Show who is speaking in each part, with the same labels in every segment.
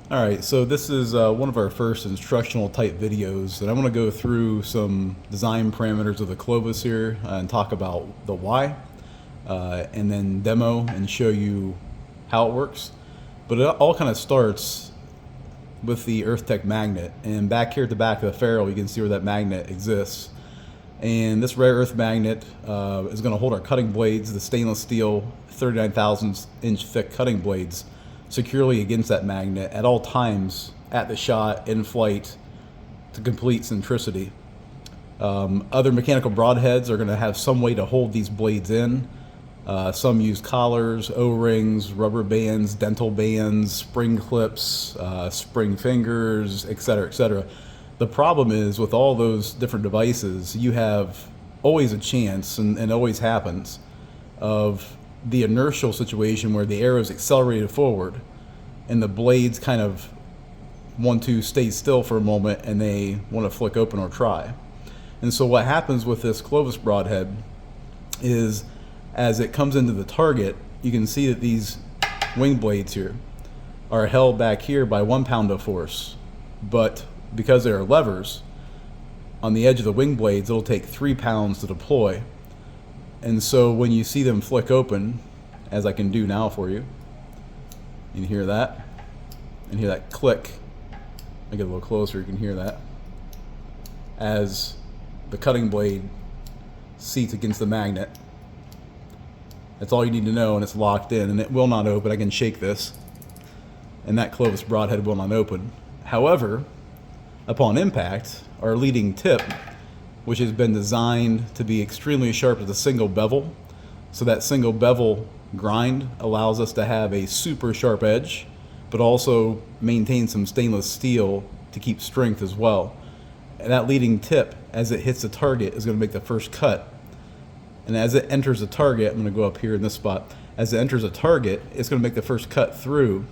Speaker 1: Alright, so this is one of our first instructional type videos, and I'm going to go through some design parameters of the Clovis here and talk about the why, and then demo and show you how it works. But it all kind of starts with the EarthTech magnet, and back here at the back of the ferrule you can see where that magnet exists. And this rare earth magnet is going to hold our cutting blades, the stainless steel 39,000 inch thick cutting blades, securely against that magnet at all times at the shot, in flight, to complete centricity. Other mechanical broadheads are going to have some way to hold these blades in. Some use collars, O-rings, rubber bands, dental bands, spring clips, spring fingers, etc., etc. The problem is with all those different devices, you have always a chance, and it always happens, of the inertial situation where the arrow is accelerated forward and the blades kind of want to stay still for a moment and they want to flick open or try. And so what happens with this Clovis broadhead is as it comes into the target, you can see that these wing blades here are held back here by 1 pound of force, but because they are levers on the edge of the wing blades, it'll take 3 pounds to deploy. And so when you see them flick open, as I can do now for you, you can hear that, and hear that click. I get a little closer, you can hear that, as the cutting blade seats against the magnet. That's all you need to know, and it's locked in, and it will not open. I can shake this, and that Clovis broadhead will not open. However, upon impact, our leading tip, which has been designed to be extremely sharp with a single bevel, so that single bevel grind allows us to have a super sharp edge, but also maintain some stainless steel to keep strength as well. And that leading tip, as it hits the target, is going to make the first cut. And as it enters the target, I'm going to go up here in this spot, as it enters a target, it's going to make the first cut through,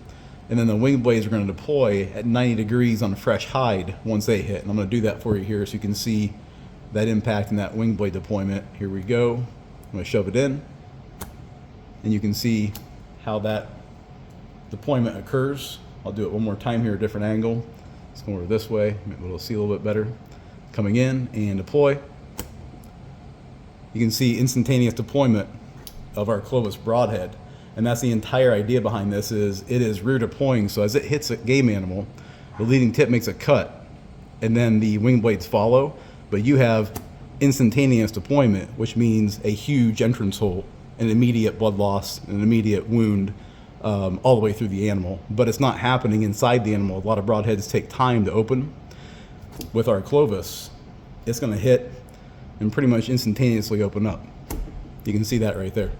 Speaker 1: and then the wing blades are going to deploy at 90 degrees on fresh hide once they hit. And I'm going to do that for you here so you can see that impact in that wing blade deployment. Here we go. I'm going to shove it in, and you can see how that deployment occurs. I'll do it one more time here, a different angle. Let's go over this way, maybe we'll see a little bit better. Coming in and deploy. You can see instantaneous deployment of our Clovis broadhead. And that's the entire idea behind this, is it is rear deploying. So as it hits a game animal, the leading tip makes a cut, and then the wing blades follow. But you have instantaneous deployment, which means a huge entrance hole, an immediate blood loss, an immediate wound, all the way through the animal. But it's not happening inside the animal. A lot of broadheads take time to open. With our Clovis, it's going to hit and pretty much instantaneously open up. You can see that right there.